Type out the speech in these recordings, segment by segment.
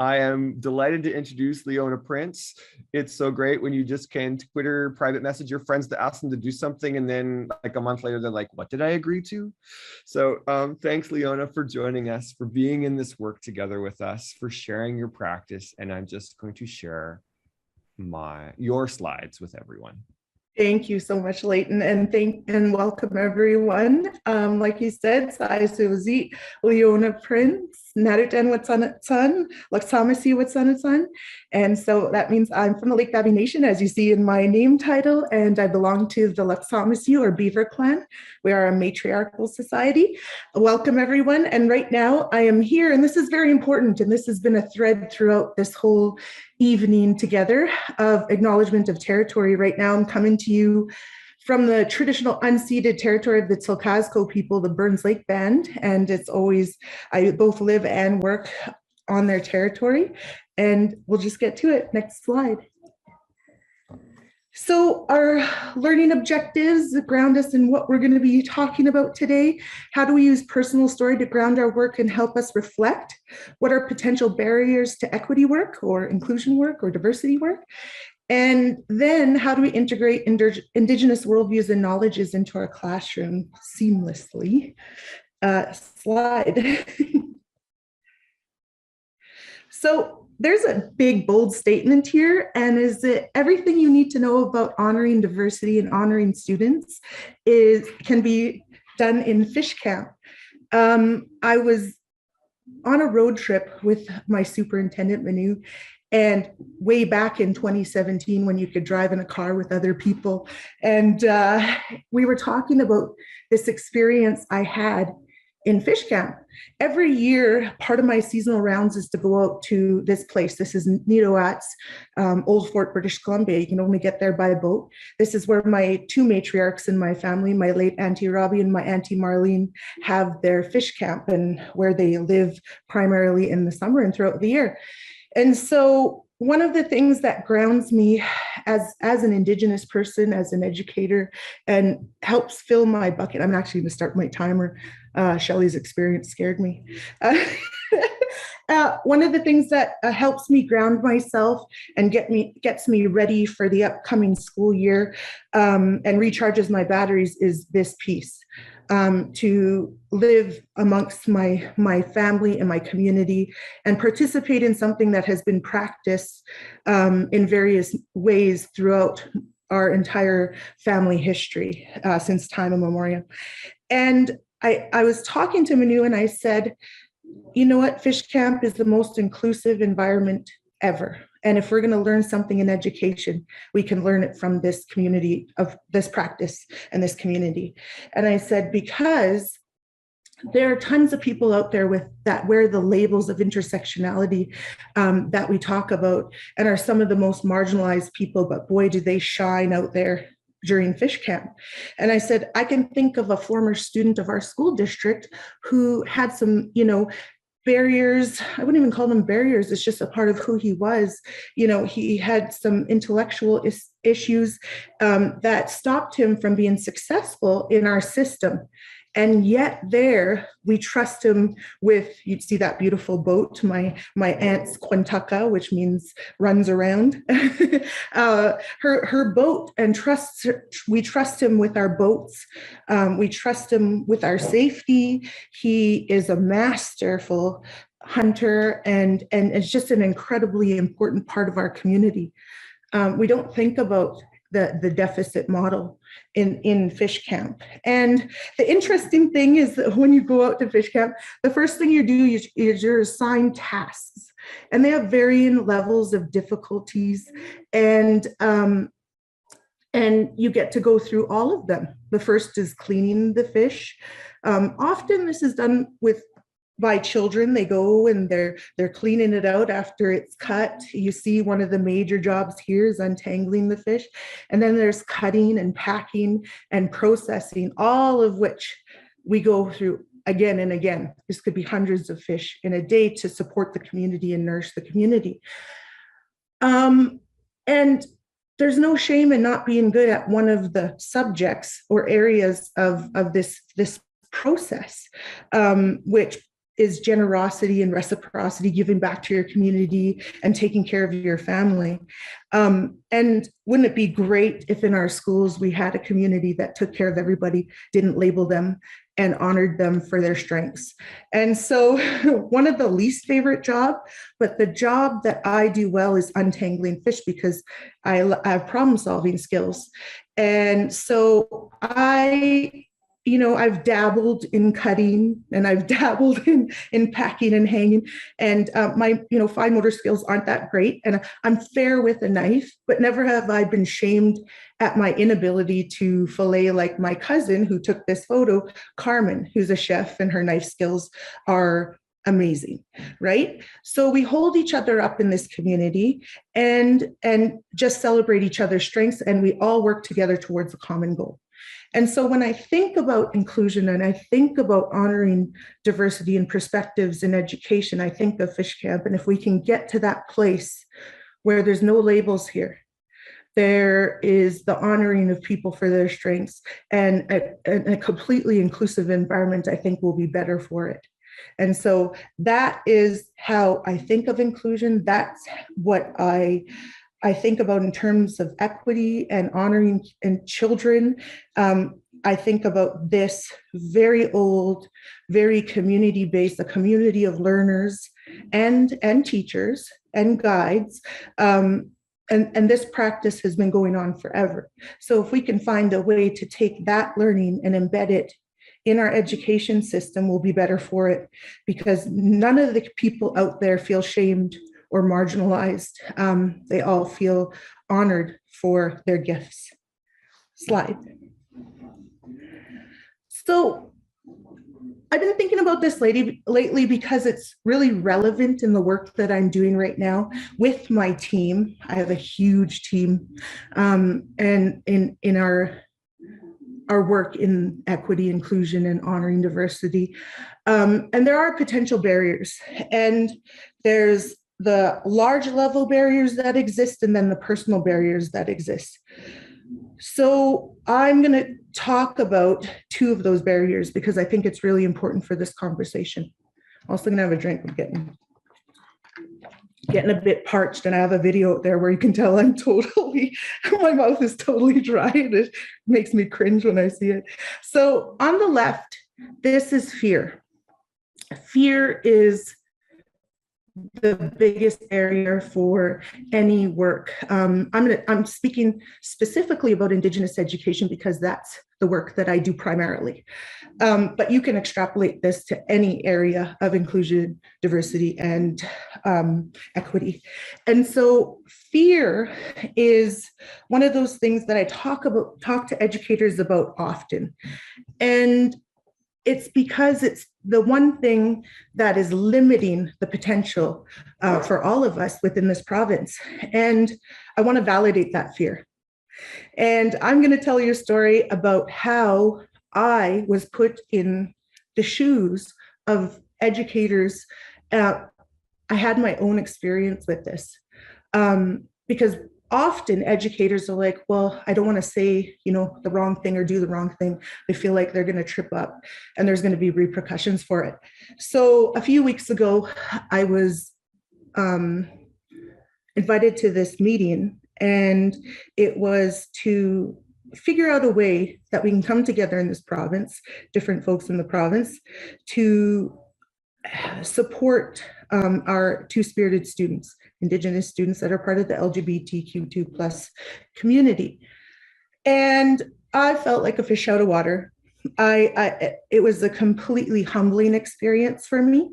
I am delighted to introduce Leone Prince. It's so great when you just can Twitter private message your friends to ask them to do something, and then like a month later, they're like, what did I agree to? So thanks, Leone, for joining us, for being in this work together with us, for sharing your practice. And I'm just going to share your slides with everyone. Thank you so much, Leyton, and welcome everyone. Like you said, Sai Suzy, Leone Prince, Narutan Watsanatsan, Laksamasi Watsanatsan. And so that means I'm from the Lake Babi Nation, as you see in my name title, and I belong to the Laksamasi or Beaver Clan. We are a matriarchal society. Welcome everyone. And right now I am here, and this is very important, and this has been a thread throughout this whole evening together of acknowledgement of territory. Right now I'm coming to you from the traditional unceded territory of the Tsilkazko people, the Burns Lake Band, and I both live and work on their territory, and we'll just get to it. Next slide. So our learning objectives ground us in what we're going to be talking about today. How do we use personal story to ground our work and help us reflect? What are potential barriers to equity work or inclusion work or diversity work? And then how do we integrate Indigenous worldviews and knowledges into our classroom seamlessly? Slide. So there's a big, bold statement here, and is that everything you need to know about honoring diversity and honoring students can be done in fish camp. I was on a road trip with my superintendent, Manu, and way back in 2017 when you could drive in a car with other people. And we were talking about this experience I had in fish camp. Every year, part of my seasonal rounds is to go out to this place. This is Needowat's Old Fort, British Columbia. You can only get there by boat. This is where my two matriarchs in my family, my late Auntie Robbie and my Auntie Marlene, have their fish camp, and where they live primarily in the summer and throughout the year. And so one of the things that grounds me as an Indigenous person, as an educator, and helps fill my bucket, I'm actually going to start my timer. Shelley's experience scared me. One of the things that helps me ground myself and gets me ready for the upcoming school year and recharges my batteries is this piece. To live amongst my family and my community and participate in something that has been practiced in various ways throughout our entire family history since time immemorial. And I was talking to Manu and I said, you know what, fish camp is the most inclusive environment ever. And if we're going to learn something in education, we can learn it from this community, of this practice and this community. And I said, because there are tons of people out there that wear the labels of intersectionality that we talk about and are some of the most marginalized people, but boy, do they shine out there during fish camp. And I said, I can think of a former student of our school district who had some, barriers. I wouldn't even call them barriers. It's just a part of who he was. He had some intellectual issues that stopped him from being successful in our system. And yet there, we trust him with, you'd see that beautiful boat, my aunt's Quintucka, which means runs around, her boat, and we trust him with our boats. We trust him with our safety. He is a masterful hunter, and it's just an incredibly important part of our community. We don't think about the deficit model in fish camp. And the interesting thing is that when you go out to fish camp, the first thing you do is you're assigned tasks, and they have varying levels of difficulties, and you get to go through all of them. The first is cleaning the fish. Often this is done by children. They go and they're cleaning it out after it's cut. You see one of the major jobs here is untangling the fish. And then there's cutting and packing and processing, all of which we go through again and again. This could be hundreds of fish in a day to support the community and nourish the community. And there's no shame in not being good at one of the subjects or areas of this process, which is generosity and reciprocity, giving back to your community and taking care of your family. And wouldn't it be great if in our schools we had a community that took care of everybody, didn't label them, and honored them for their strengths? And so one of the least favorite job, but the job that I do well is untangling fish, because I have problem solving skills. And so I've dabbled in cutting, and I've dabbled in packing and hanging, and my fine motor skills aren't that great, and I'm fair with a knife, but never have I been shamed at my inability to fillet like my cousin who took this photo, Carmen, who's a chef, and her knife skills are amazing, right? So we hold each other up in this community and just celebrate each other's strengths, and we all work together towards a common goal. And so when I think about inclusion and I think about honoring diversity and perspectives in education, I think of Fish Camp. And if we can get to that place where there's no labels here, there is the honoring of people for their strengths, and a completely inclusive environment, I think will be better for it. And so that is how I think of inclusion. That's what I think about in terms of equity and honoring and children. I think about this very old, very community-based, a community of learners and teachers and guides. And this practice has been going on forever. So if we can find a way to take that learning and embed it in our education system, we'll be better for it, because none of the people out there feel shamed or marginalized. They all feel honored for their gifts. Slide. So I've been thinking about this lately because it's really relevant in the work that I'm doing right now with my team. I have a huge team, and in our work in equity, inclusion, and honoring diversity. And there are potential barriers, and there's the large level barriers that exist, and then the personal barriers that exist. So I'm going to talk about two of those barriers because I think it's really important for this conversation. I'm also going to have a drink. I'm getting a bit parched, and I have a video out there where you can tell my mouth is totally dry, and it makes me cringe when I see it. So on the left, this is fear. Fear is the biggest barrier for any work. I'm speaking specifically about Indigenous education because that's the work that I do primarily. But you can extrapolate this to any area of inclusion, diversity, and equity. And so fear is one of those things that I talk to educators about often. And it's because it's the one thing that is limiting the potential for all of us within this province. And I want to validate that fear. And I'm going to tell you a story about how I was put in the shoes of educators. I had my own experience with this because often educators are like, well, I don't want to say, the wrong thing or do the wrong thing. They feel like they're going to trip up and there's going to be repercussions for it. So a few weeks ago, I was invited to this meeting, and it was to figure out a way that we can come together in this province, different folks in the province, to support our two-spirited students, Indigenous students that are part of the LGBTQ2 plus community. And I felt like a fish out of water. It was a completely humbling experience for me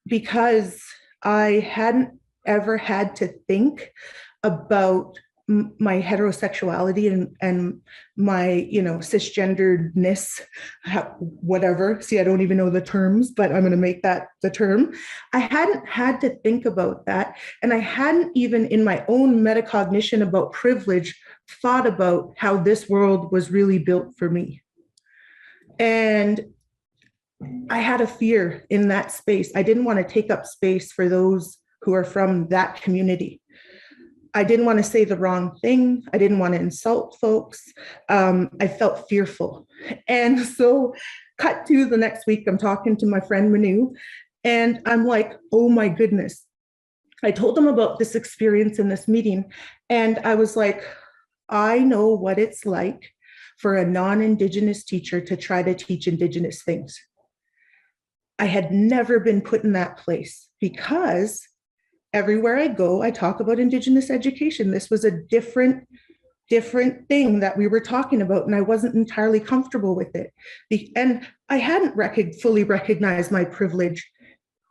because I hadn't ever had to think about my heterosexuality and my, cisgenderedness, whatever. See, I don't even know the terms, but I'm going to make that the term. I hadn't had to think about that. And I hadn't even in my own metacognition about privilege thought about how this world was really built for me. And I had a fear in that space. I didn't want to take up space for those who are from that community. I didn't want to say the wrong thing. I didn't want to insult folks. I felt fearful. And so cut to the next week, I'm talking to my friend Manu, and I'm like, oh my goodness. I told him about this experience in this meeting, and I was like, I know what it's like for a non-Indigenous teacher to try to teach Indigenous things. I had never been put in that place because everywhere I go, I talk about Indigenous education. This was a different thing that we were talking about, and I wasn't entirely comfortable with it. And I hadn't fully recognized my privilege.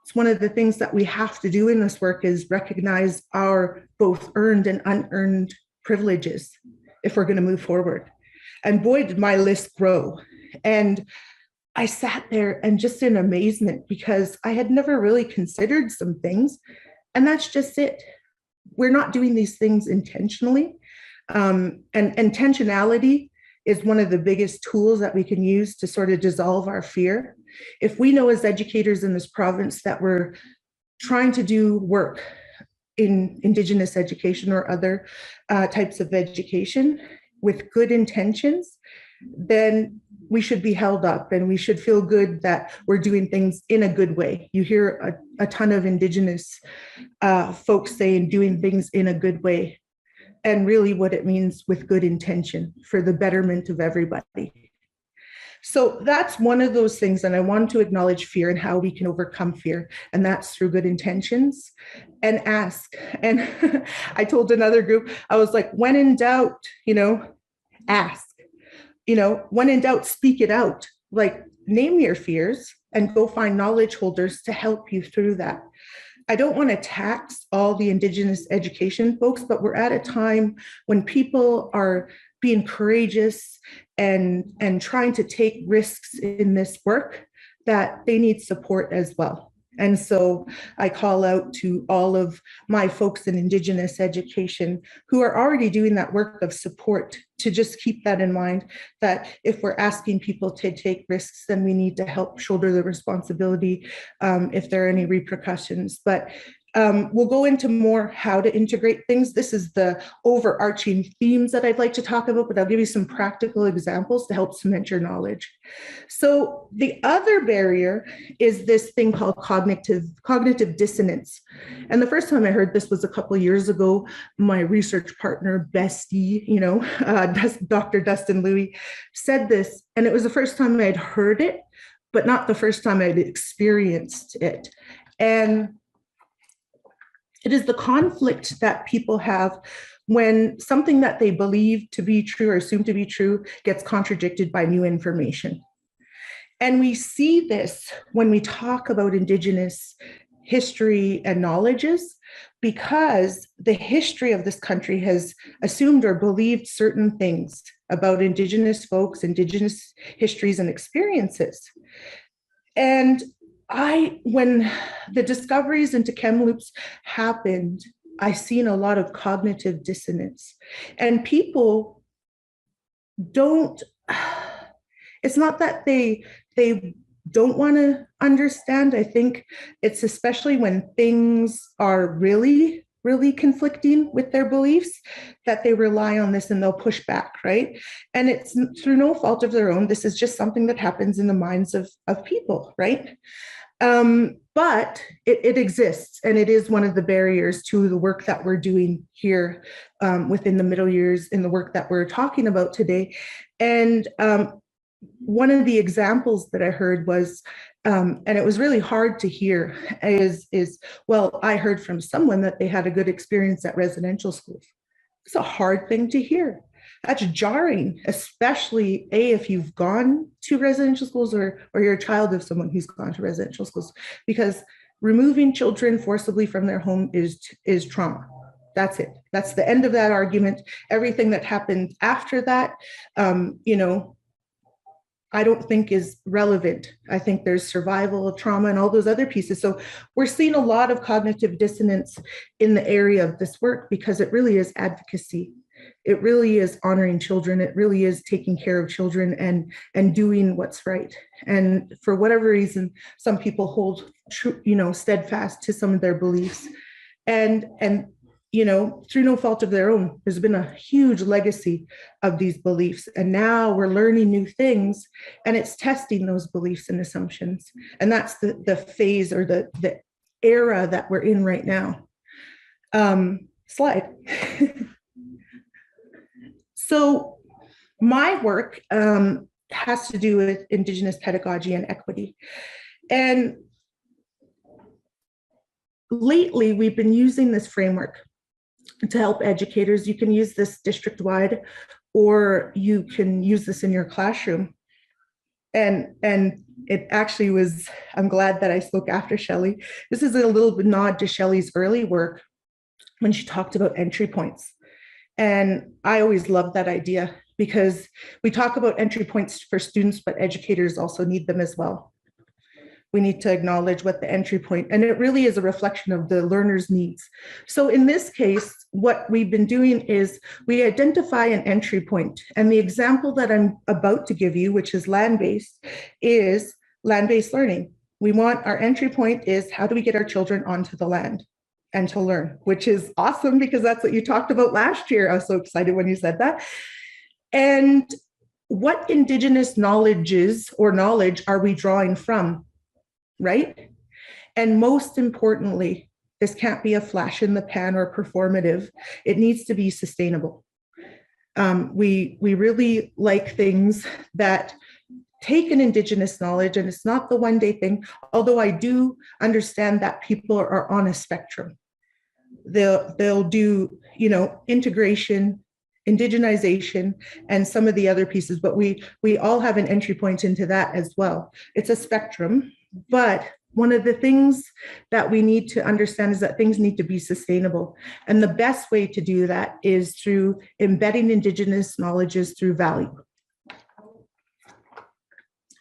It's one of the things that we have to do in this work is recognize our both earned and unearned privileges if we're going to move forward. And boy, did my list grow. And I sat there and just in amazement because I had never really considered some things. And that's just it. We're not doing these things intentionally. And intentionality is one of the biggest tools that we can use to sort of dissolve our fear. If we know as educators in this province that we're trying to do work in Indigenous education or other types of education with good intentions, then we should be held up and we should feel good that we're doing things in a good way. You hear a ton of Indigenous folks saying doing things in a good way, and really what it means with good intention for the betterment of everybody. So that's one of those things, and I want to acknowledge fear and how we can overcome fear, and that's through good intentions and ask. And I told another group, I was like, when in doubt, ask. When in doubt, speak it out. Like, name your fears and go find knowledge holders to help you through that. I don't want to tax all the Indigenous education folks, but we're at a time when people are being courageous and trying to take risks in this work that they need support as well. And so I call out to all of my folks in Indigenous education who are already doing that work of support to just keep that in mind, that if we're asking people to take risks, then we need to help shoulder the responsibility if there are any repercussions. But we'll go into more how to integrate things. This is the overarching themes that I'd like to talk about, but I'll give you some practical examples to help cement your knowledge. So the other barrier is this thing called cognitive dissonance. And the first time I heard this was a couple of years ago. My research partner, bestie, Dr. Dustin Louie, said this, and it was the first time I'd heard it, but not the first time I'd experienced it. And it is the conflict that people have when something that they believe to be true or assume to be true gets contradicted by new information. And we see this when we talk about Indigenous history and knowledges, because the history of this country has assumed or believed certain things about Indigenous folks, Indigenous histories and experiences. And when the discoveries into Kamloops happened, I seen a lot of cognitive dissonance, and people don't, it's not that they don't want to understand. I think it's especially when things are really conflicting with their beliefs that they rely on this and they'll push back, right? And it's through no fault of their own. This is just something that happens in the minds of people, right? But it exists, and it is one of the barriers to the work that we're doing here within the middle years in the work that we're talking about today. And one of the examples that I heard was, and it was really hard to hear, is well, I heard from someone that they had a good experience at residential schools. It's a hard thing to hear. That's jarring, especially if you've gone to residential schools or you're a child of someone who's gone to residential schools, because removing children forcibly from their home is trauma. That's it. That's the end of that argument. Everything that happened after that, I don't think is relevant. I think there's survival, trauma, and all those other pieces. So we're seeing a lot of cognitive dissonance in the area of this work because it really is advocacy. It really is honoring children. It really is taking care of children and doing what's right. And for whatever reason, some people hold true, steadfast to some of their beliefs. And through no fault of their own, there's been a huge legacy of these beliefs. And now we're learning new things, and it's testing those beliefs and assumptions. And that's the phase, or the era that we're in right now. Slide. So my work has to do with Indigenous pedagogy and equity. And lately, we've been using this framework to help educators. You can use this district-wide, or you can use this in your classroom. And it actually was, I'm glad that I spoke after Shelley. This is a little bit nod to Shelley's early work when she talked about entry points. And I always loved that idea, because we talk about entry points for students, but educators also need them as well. We need to acknowledge what the entry point, and it really is a reflection of the learner's needs. So in this case, what we've been doing is we identify an entry point. And the example that I'm about to give you, which is land-based, is land-based learning. We want our entry point is, how do we get our children onto the land and to learn, which is awesome, because that's what you talked about last year. I was so excited when you said that. And what Indigenous knowledge are we drawing from? Right? And most importantly, this can't be a flash in the pan or performative. It needs to be sustainable. We really like things that take an Indigenous knowledge, and it's not the one-day thing, although I do understand that people are on a spectrum. They'll do, integration, indigenization, and some of the other pieces, but we all have an entry point into that as well. It's a spectrum. But one of the things that we need to understand is that things need to be sustainable. And the best way to do that is through embedding Indigenous knowledges through value.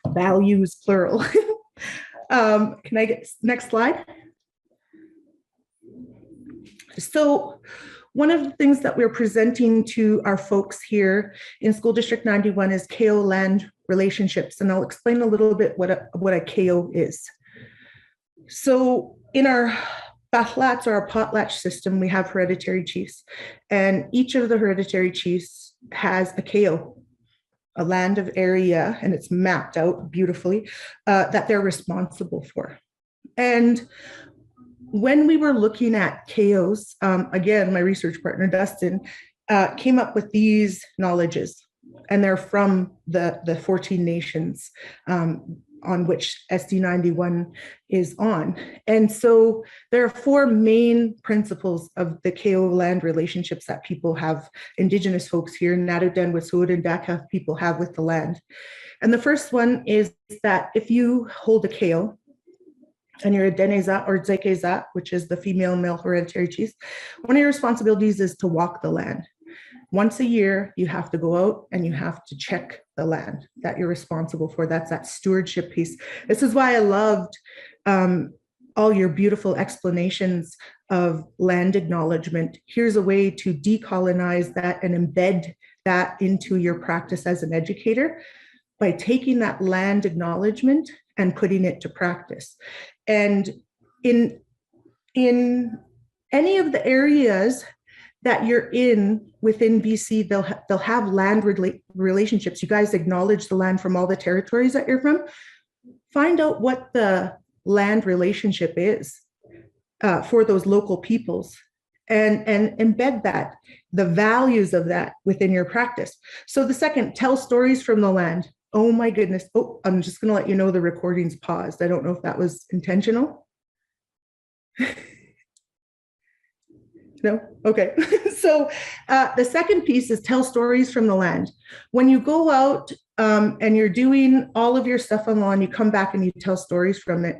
Values, plural. Can I get next slide? So one of the things that we're presenting to our folks here in School District 91 is KO land relationships. And I'll explain a little bit what a KO is. So in our Bathlats, or our potlatch system, we have hereditary chiefs. And each of the hereditary chiefs has a KO, a land of area, and it's mapped out beautifully, that they're responsible for. And when we were looking at KOs, again, my research partner, Dustin, came up with these knowledges, and they're from the 14 nations on which SD 91 is on. And so there are four main principles of the KO land relationships that people have, Indigenous folks here, Nadoden, Wet'suwet'en, and Dakelh people have with the land. And the first one is that if you hold a KO, and you're a Deneza or Zekeza, which is the female and male hereditary chiefs, one of your responsibilities is to walk the land. Once a year, you have to go out and you have to check the land that you're responsible for. That's that stewardship piece. This is why I loved all your beautiful explanations of land acknowledgement. Here's a way to decolonize that and embed that into your practice as an educator by taking that land acknowledgement and putting it to practice. And in any of the areas that you're in within BC, they'll have land relationships. You guys acknowledge the land from all the territories that you're from. Find out what the land relationship is for those local peoples, and embed that, the values of that within your practice. So the second, tell stories from the land. Oh my goodness. Oh, I'm just going to let you know the recording's paused. I don't know if that was intentional. No? Okay. So the second piece is tell stories from the land. When you go out and you're doing all of your stuff on the lawn, you come back and you tell stories from it.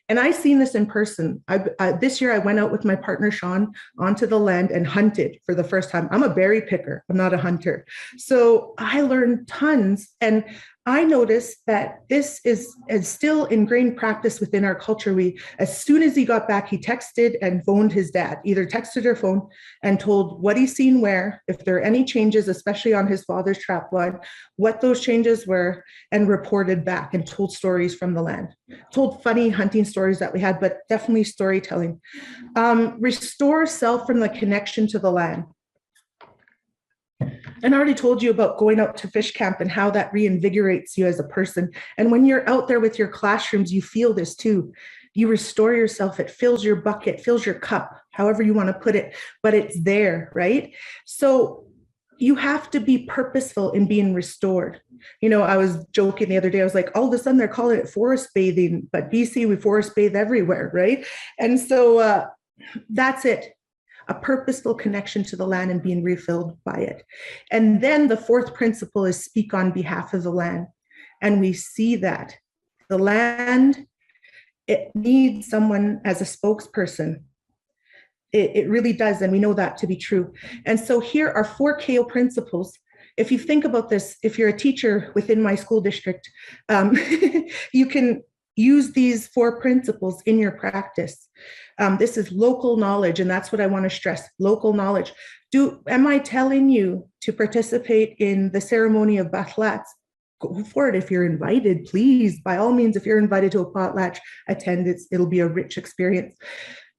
And I've seen this in person. This year I went out with my partner, Sean, onto the land and hunted for the first time. I'm a berry picker. I'm not a hunter. So I learned tons. And I noticed that this is still ingrained practice within our culture. As soon as he got back, he texted and phoned his dad, either texted or phoned, and told what he's seen where, if there are any changes, especially on his father's trap line, what those changes were, and reported back and told stories from the land. Told funny hunting stories that we had, but definitely storytelling. Restore self from the connection to the land. And I already told you about going out to fish camp and how that reinvigorates you as a person. And when you're out there with your classrooms, you feel this too. You restore yourself. It fills your bucket, fills your cup, however you want to put it, but it's there, right? So you have to be purposeful in being restored. You know, I was joking the other day, I was like, all of a sudden they're calling it forest bathing, but BC, we forest bathe everywhere, right? And so that's it. A purposeful connection to the land and being refilled by it. And then the fourth principle is speak on behalf of the land. And we see that the land, it needs someone as a spokesperson. It really does. And we know that to be true. And so here are 4 KO principles. If you think about this, if you're a teacher within my school district, you can use these 4 principles in your practice. This is local knowledge, and that's what I want to stress, local knowledge. Am I telling you to participate in the ceremony of Bathlats? Go for it if you're invited, please. By all means, if you're invited to a potlatch, attend. It'll be a rich experience.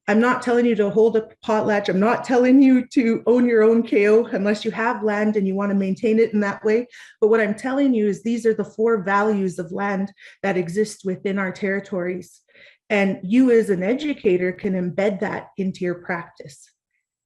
I'm not telling you to hold a potlatch. I'm not telling you to own your own KO unless you have land and you want to maintain it in that way. But what I'm telling you is these are the 4 values of land that exist within our territories. And you as an educator can embed that into your practice.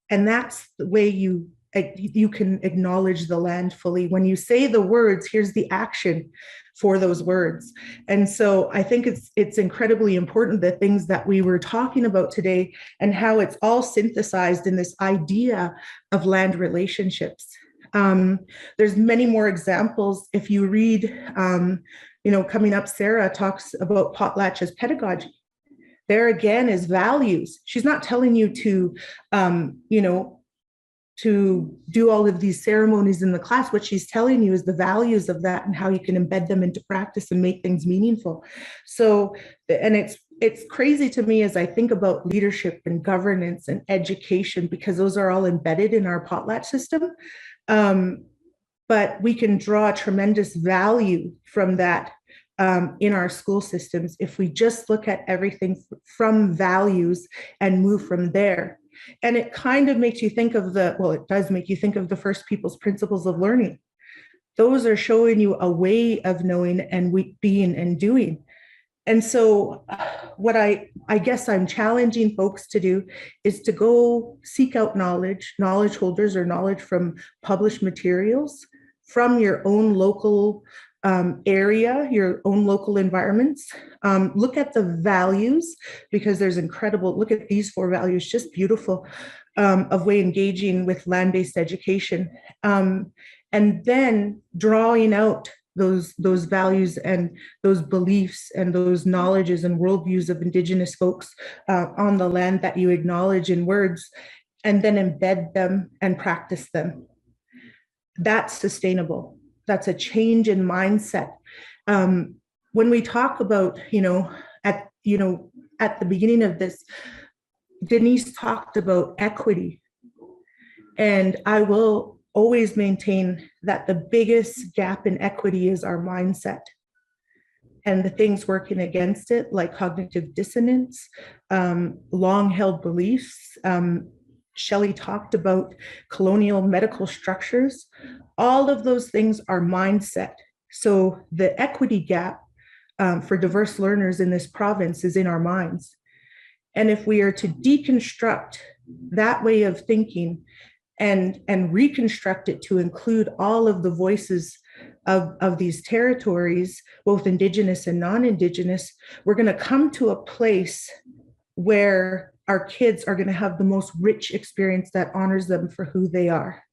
And that's the way you can acknowledge the land fully. When you say the words, here's the action for those words. And so I think it's incredibly important, the things that we were talking about today and how it's all synthesized in this idea of land relationships. There's many more examples. If you read, coming up, Sarah talks about potlatch as pedagogy. There again is values. She's not telling you to, to do all of these ceremonies in the class. What she's telling you is the values of that and how you can embed them into practice and make things meaningful. So, and it's crazy to me as I think about leadership and governance and education, because those are all embedded in our potlatch system. But we can draw tremendous value from that in our school systems if we just look at everything from values and move from there. And it kind of makes you think of it does make you think of the First People's principles of learning. Those are showing you a way of knowing and being and doing. And so what I guess I'm challenging folks to do is to go seek out knowledge holders, or knowledge from published materials from your own local area, your own local environments. Look at the values, because there's look at these 4 values, just beautiful, of way engaging with land-based education. And then drawing out those values and those beliefs and those knowledges and worldviews of Indigenous folks on the land that you acknowledge in words, and then embed them and practice them. That's sustainable. That's a change in mindset. When we talk about, at the beginning of this, Denise talked about equity. And I will always maintain that the biggest gap in equity is our mindset. And the things working against it, like cognitive dissonance, long-held beliefs. Shelley talked about colonial medical structures. All of those things are mindset. So the equity gap for diverse learners in this province is in our minds. And if we are to deconstruct that way of thinking and reconstruct it to include all of the voices of these territories, both Indigenous and non-Indigenous, we're going to come to a place where our kids are going to have the most rich experience that honors them for who they are.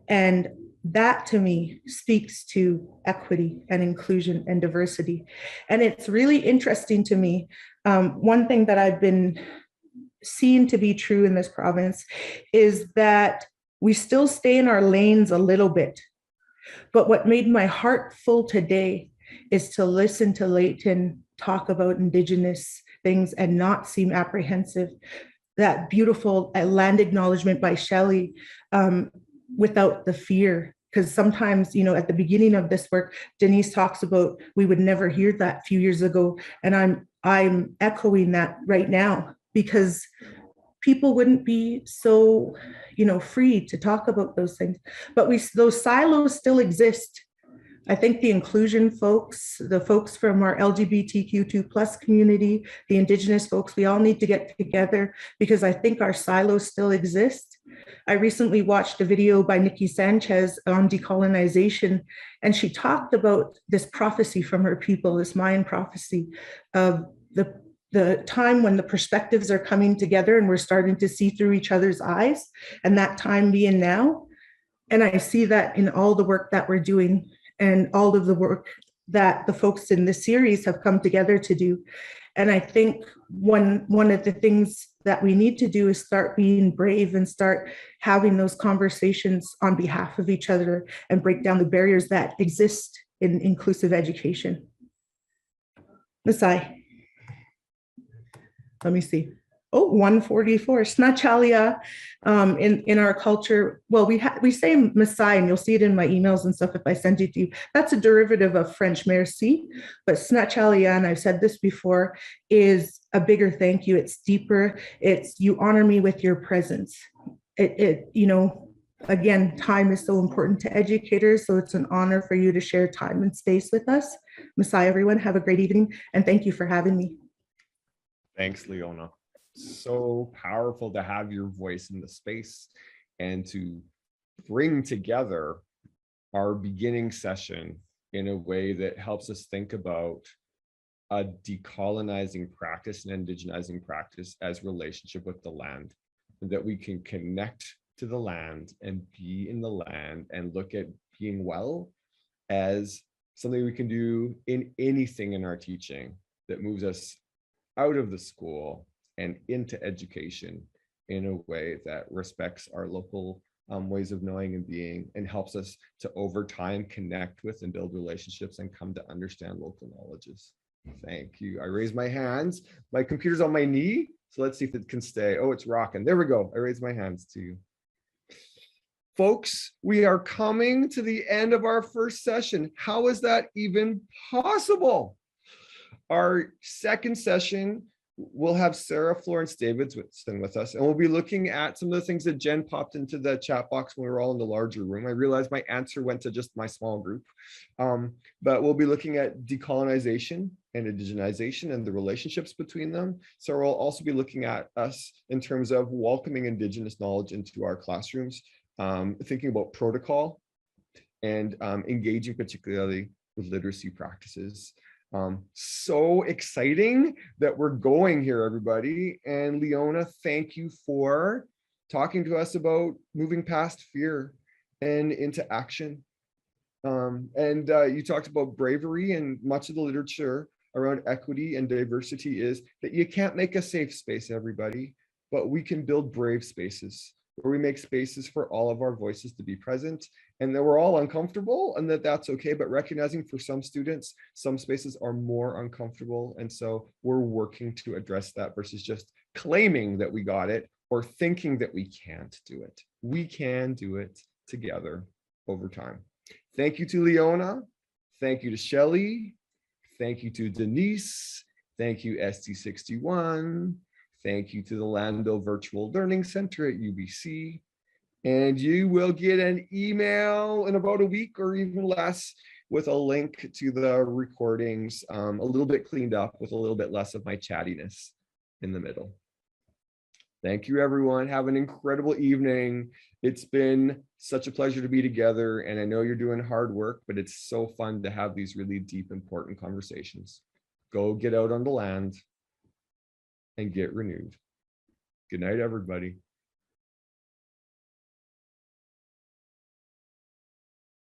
And that to me speaks to equity and inclusion and diversity. And it's really interesting to me. One thing that I've been seen to be true in this province is that we still stay in our lanes a little bit. But what made my heart full today is to listen to Leyton talk about Indigenous things and not seem apprehensive. That beautiful land acknowledgement by Shelley, without the fear. Because sometimes, you know, at the beginning of this work, Denise talks about we would never hear that a few years ago, and I'm echoing that right now, because people wouldn't be so, you know, free to talk about those things. But those silos still exist. I think the inclusion folks, the folks from our LGBTQ2 plus community, the Indigenous folks, we all need to get together, because I think our silos still exist. I recently watched a video by Nikki Sanchez on decolonization, and she talked about this prophecy from her people, this Mayan prophecy of the time when the perspectives are coming together and we're starting to see through each other's eyes, and that time being now. And I see that in all the work that we're doing and all of the work that the folks in this series have come together to do. And I think one of the things that we need to do is start being brave and start having those conversations on behalf of each other and break down the barriers that exist in inclusive education. Masai. Let me see. Oh, 144. Snachalia, in our culture, well, we say Masai, and you'll see it in my emails and stuff if I send it to you. That's a derivative of French merci, but Snachalia, and I've said this before, is a bigger thank you. It's deeper. It's you honor me with your presence. You know, again, time is so important to educators, so it's an honor for you to share time and space with us. Masai, everyone, have a great evening, and thank you for having me. Thanks, Leona. So powerful to have your voice in the space and to bring together our beginning session in a way that helps us think about a decolonizing practice and indigenizing practice as relationship with the land, and that we can connect to the land and be in the land and look at being well as something we can do in anything in our teaching that moves us out of the school and into education in a way that respects our local ways of knowing and being, and helps us to over time connect with and build relationships and come to understand local knowledges. Thank you. I raise my hands. My computer's on my knee, so let's see if it can stay. Oh, it's rocking. There we go. I raise my hands to you. Folks, we are coming to the end of our first session. How is that even possible? Our second session, we'll have Sarah Florence Davidson with us, and we'll be looking at some of the things that Jen popped into the chat box when we were all in the larger room. I realized my answer went to just my small group, but we'll be looking at decolonization and indigenization and the relationships between them. So we'll also be looking at us in terms of welcoming Indigenous knowledge into our classrooms, thinking about protocol and engaging particularly with literacy practices. So exciting that we're going here, everybody. And Leona, thank you for talking to us about moving past fear and into action. You talked about bravery, and much of the literature around equity and diversity is that you can't make a safe space, everybody, but we can build brave spaces where we make spaces for all of our voices to be present, and that we're all uncomfortable, and that's okay, but recognizing for some students, some spaces are more uncomfortable. And so we're working to address that versus just claiming that we got it or thinking that we can't do it. We can do it together over time. Thank you to Leona. Thank you to Shelley. Thank you to Denise. Thank you, ST61. Thank you to the Lando Virtual Learning Center at UBC. And you will get an email in about a week or even less with a link to the recordings, a little bit cleaned up with a little bit less of my chattiness in the middle. Thank you, everyone. Have an incredible evening. It's been such a pleasure to be together, and I know you're doing hard work, but it's so fun to have these really deep, important conversations. Go get out on the land and get renewed. Good night, everybody.